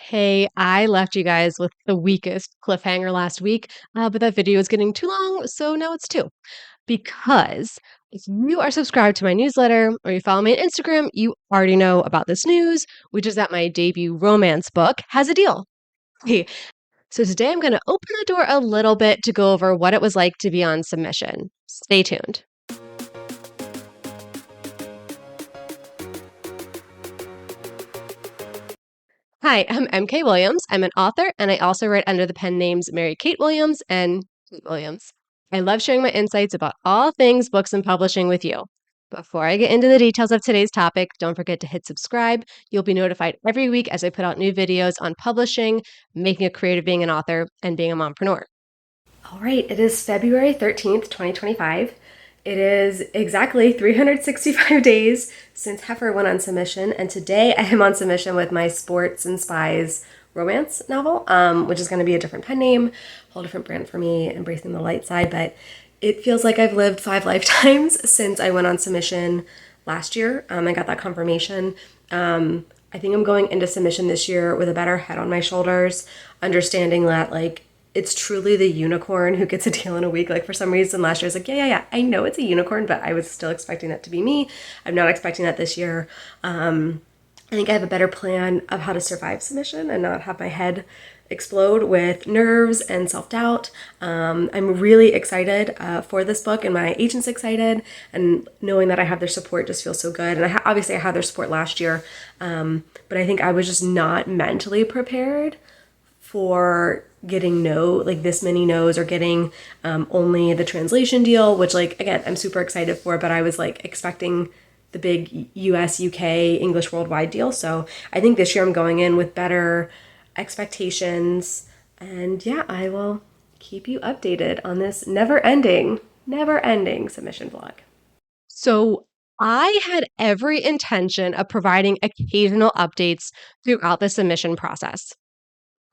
Hey, I left you guys with the weakest cliffhanger last week, but that video is getting too long, so now it's two. Because if you are subscribed to my newsletter or you follow me on Instagram, you already know about this news, which is that my debut romance book has a deal. Hey, so today I'm going to open the door a little bit to go over what it was like to be on submission. Stay tuned. Hi, I'm MK Williams. I'm an author, and I also write under the pen names Mary Kate Williams and Kate Williams. I love sharing my insights about all things books and publishing with you. Before I get into the details of today's topic, don't forget to hit subscribe. You'll be notified every week as I put out new videos on publishing, making a career of being an author, and being a mompreneur. All right, it is February 13th, 2025. It is exactly 365 days since Heifer went on submission, and today I am on submission with my Sports and Spies romance novel, which is going to be a different pen name, a whole different brand for me, embracing the light side, but it feels like I've lived 5 lifetimes since I went on submission last year. I got that confirmation. I think I'm going into submission this year with a better head on my shoulders, understanding that it's truly the unicorn who gets a deal in a week. Like for some reason last year I was like, yeah, I know it's a unicorn, but I was still expecting that to be me. I'm not expecting that this year. I think I have a better plan of how to survive submission and not have my head explode with nerves and self-doubt. I'm really excited for this book, and my agent's excited, and knowing that I have their support just feels so good. And obviously I had their support last year, but I think I was just not mentally prepared for getting this many no's, or getting only the translation deal, which again, I'm super excited for, but I was expecting the big US, UK, English worldwide deal. So I think this year I'm going in with better expectations, and yeah, I will keep you updated on this never ending submission vlog. So I had every intention of providing occasional updates throughout the submission process.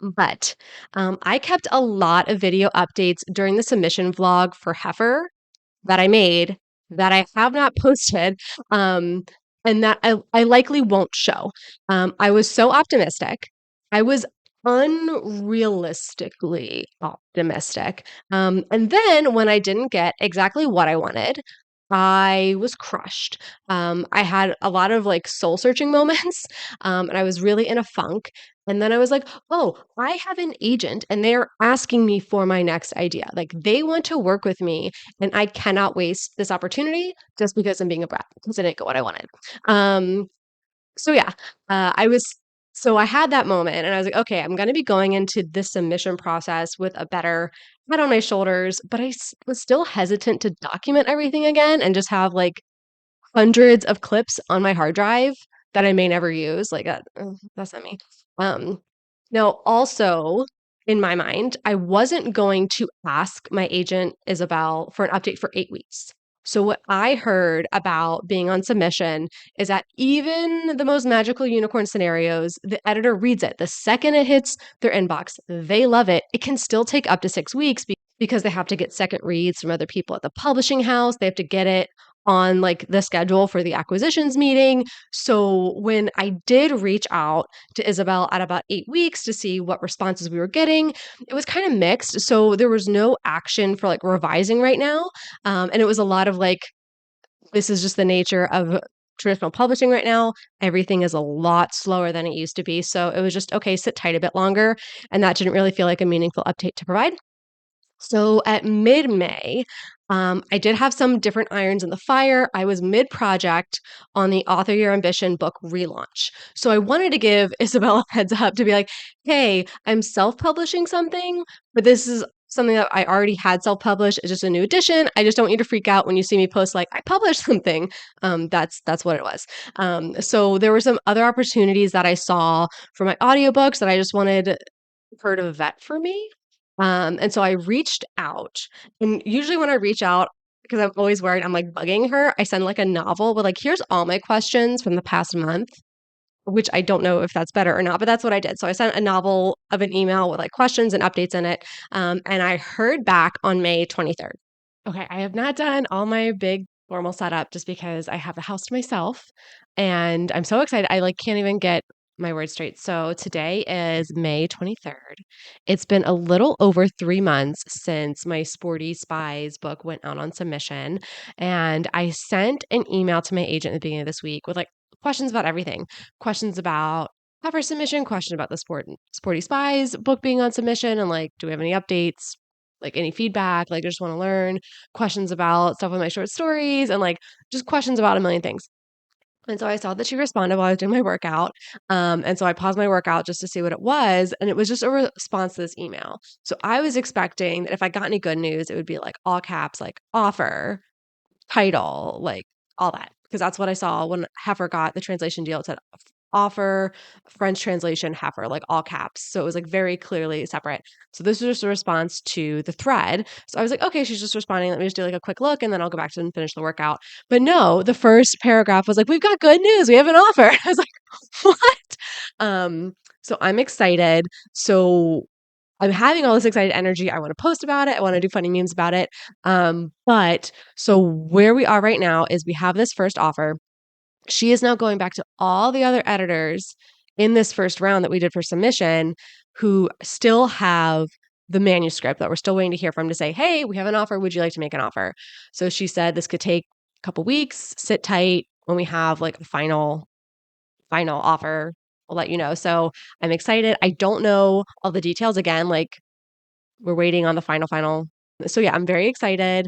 But I kept a lot of video updates during the submission vlog for Heifer that I made that I have not posted, and that I likely won't show. I was so optimistic. I was unrealistically optimistic. And then when I didn't get exactly what I wanted, I was crushed. I had a lot of soul searching moments, and I was really in a funk. And then I was like, oh, I have an agent and they're asking me for my next idea. Like they want to work with me, and I cannot waste this opportunity just because I'm being a brat because I didn't get what I wanted. Um, so yeah, I was so I had that moment and I was like, okay, I'm going to be going into this submission process with a better head on my shoulders, but was still hesitant to document everything again and just have hundreds of clips on my hard drive that I may never use. That's not me. Um, Now, also in my mind, I wasn't going to ask my agent, Isabel, for an update for 8 weeks. So, what I heard about being on submission is that even the most magical unicorn scenarios, the editor reads it. The second it hits their inbox, they love it. It can still take up to 6 weeks because they have to get second reads from other people at the publishing house. They have to get it on the schedule for the acquisitions meeting. So when I did reach out to Isabel at about 8 weeks to see what responses we were getting, it was kind of mixed. So there was no action for revising right now. And it was a lot of this is just the nature of traditional publishing right now. Everything is a lot slower than it used to be. So it was just, okay, sit tight a bit longer. And that didn't really feel like a meaningful update to provide. So at mid-May, I did have some different irons in the fire. I was mid-project on the Author Your Ambition book relaunch. So I wanted to give Isabel a heads up to be like, hey, I'm self-publishing something, but this is something that I already had self-published. It's just a new edition. I just don't want you to freak out when you see me post I published something. That's what it was. So there were some other opportunities that I saw for my audiobooks that I just wanted her to vet for me. And so I reached out, and usually when I reach out, because I'm always worried I'm bugging her, I send a novel with here's all my questions from the past month, which I don't know if that's better or not, but that's what I did. So I sent a novel of an email with questions and updates in it. And I heard back on May 23rd. Okay, I have not done all my big formal setup just because I have the house to myself and I'm so excited. I can't even get my words straight. So today is May 23rd. It's been a little over 3 months since my Sporty Spies book went out on submission. And I sent an email to my agent at the beginning of this week with like questions about everything. Questions about cover submission, question about the Sporty Spies book being on submission, and like, do we have any updates? Like any feedback? Like, I just want to learn. Questions about stuff with my short stories, and like just questions about a million things. And so I saw that she responded while I was doing my workout. And so I paused my workout just to see what it was. And it was just a response to this email. So I was expecting that if I got any good news, it would be like all caps, like offer, title, like all that. Because that's what I saw when Heifer got the translation deal. It said offer, French translation, Heifer, like all caps. So it was like very clearly separate. So this was just a response to the thread. So I was like, okay, she's just responding. Let me just do like a quick look and then I'll go back to and finish the workout. But no, the first paragraph was like, we've got good news. We have an offer. I was like, what? Um, so I'm excited. So I'm having all this excited energy. I want to post about it. I want to do funny memes about it. But so where we are right now is we have this first offer. She is now going back to all the other editors in this first round that we did for submission who still have the manuscript that we're still waiting to hear from to say, hey, we have an offer. Would you like to make an offer? So she said this could take a couple weeks. Sit tight. When we have like a final offer, I'll let you know. So I'm excited. I don't know all the details again. Like we're waiting on the final. So yeah, I'm very excited.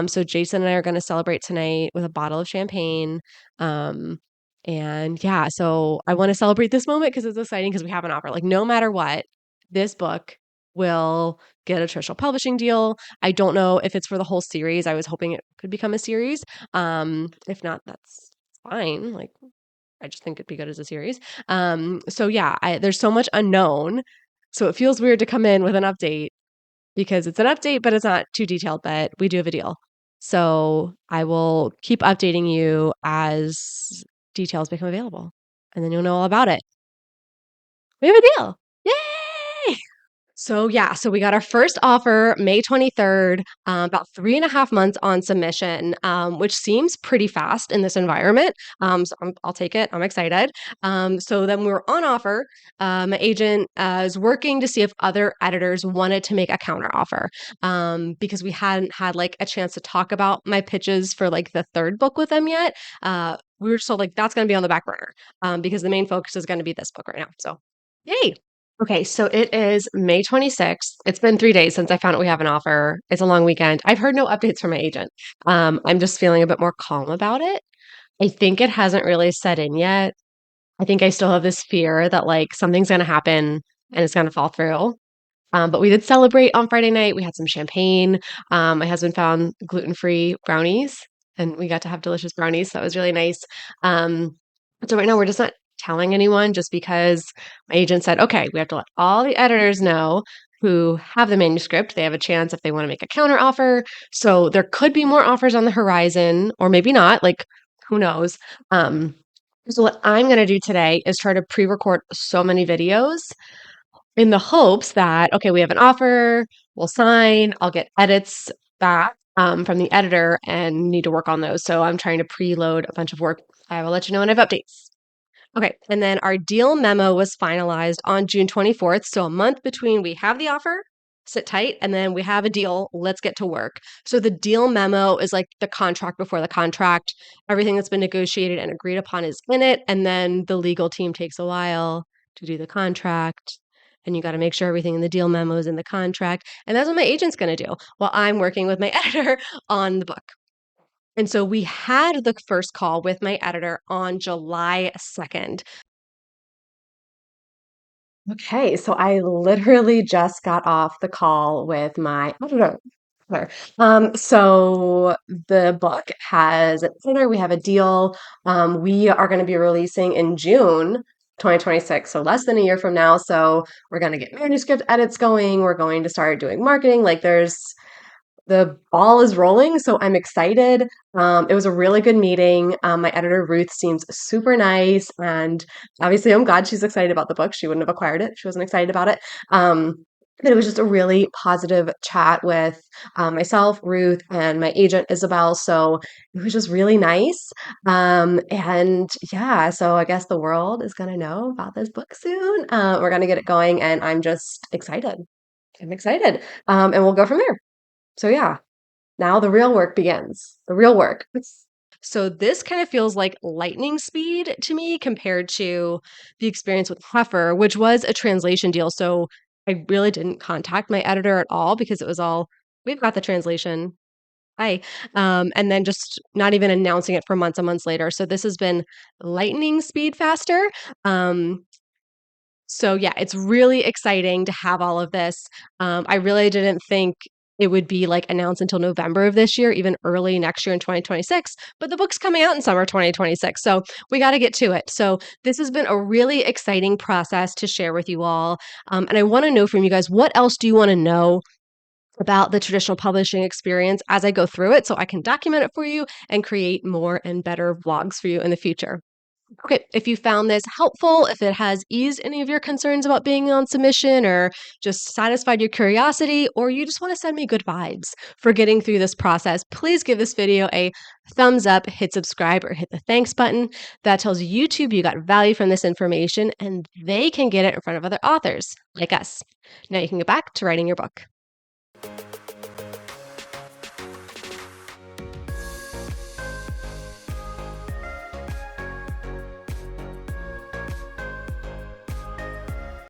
So Jason and I are going to celebrate tonight with a bottle of champagne. Um, and yeah, so I want to celebrate this moment because it's exciting because we have an offer. Like no matter what, this book will get a traditional publishing deal. I don't know if it's for the whole series. I was hoping it could become a series. If not, that's fine. Like I just think it'd be good as a series. So yeah, there's so much unknown. So it feels weird to come in with an update because it's an update, but it's not too detailed, but we do have a deal. So I will keep updating you as details become available, and then you'll know all about it. We have a deal. Yay! So yeah, so we got our first offer May 23rd, about 3.5 months on submission, which seems pretty fast in this environment. So I'll take it. I'm excited. So then we were on offer. My agent is working to see if other editors wanted to make a counter offer, because we hadn't had like a chance to talk about my pitches for like the third book with them yet. We were just told like that's going to be on the back burner, because the main focus is going to be this book right now. So yay! Okay, so it is May 26th. It's been 3 days since I found out we have an offer. It's a long weekend. I've heard no updates from my agent. I'm just feeling a bit more calm about it. I think it hasn't really set in yet. I think I still have this fear that like something's going to happen and it's going to fall through. But we did celebrate on Friday night. We had some champagne. My husband found gluten-free brownies, and we got to have delicious brownies. So that was really nice. Um, so right now we're just not telling anyone just because my agent said, okay, we have to let all the editors know who have the manuscript. They have a chance if they want to make a counter offer. So there could be more offers on the horizon, or maybe not. Like, who knows? Um, so what I'm going to do today is try to pre-record so many videos in the hopes that, okay, we have an offer, we'll sign, I'll get edits back from the editor and need to work on those. So I'm trying to preload a bunch of work. I will let you know when I have updates. Okay, and then our deal memo was finalized on June 24th. So a month between we have the offer, sit tight, and then we have a deal, let's get to work. So the deal memo is like the contract before the contract. Everything that's been negotiated and agreed upon is in it. And then the legal team takes a while to do the contract. And you got to make sure everything in the deal memo is in the contract. And that's what my agent's going to do while I'm working with my editor on the book. And so we had the first call with my editor on July 2nd. Okay, so I literally just got off the call with my editor. So the book has an editor. We have a deal. We are going to be releasing in June 2026, so less than a year from now. So we're going to get manuscript edits going. We're going to start doing marketing. Like the ball is rolling, so I'm excited. It was a really good meeting. My editor, Ruth, seems super nice, and obviously I'm glad she's excited about the book. She wouldn't have acquired it if she wasn't excited about it. But it was just a really positive chat with myself, Ruth, and my agent, Isabel. So it was just really nice. And yeah, so I guess the world is going to know about this book soon. We're going to get it going, and I'm just excited. I'm excited. And we'll go from there. So yeah, now the real work begins. The real work. So this kind of feels like lightning speed to me compared to the experience with Heifer, which was a translation deal. So I really didn't contact my editor at all because it was all, we've got the translation. Hi. And then just not even announcing it for months and months later. So this has been lightning speed faster. So yeah, it's really exciting to have all of this. I really didn't think it would be like announced until November of this year, even early next year in 2026. But the book's coming out in summer 2026. So we got to get to it. So this has been a really exciting process to share with you all. And I want to know from you guys, what else do you want to know about the traditional publishing experience as I go through it so I can document it for you and create more and better vlogs for you in the future? Okay, if you found this helpful, if it has eased any of your concerns about being on submission or just satisfied your curiosity, or you just want to send me good vibes for getting through this process, please give this video a thumbs up, hit subscribe, or hit the thanks button. That tells YouTube you got value from this information and they can get it in front of other authors like us. Now you can get back to writing your book.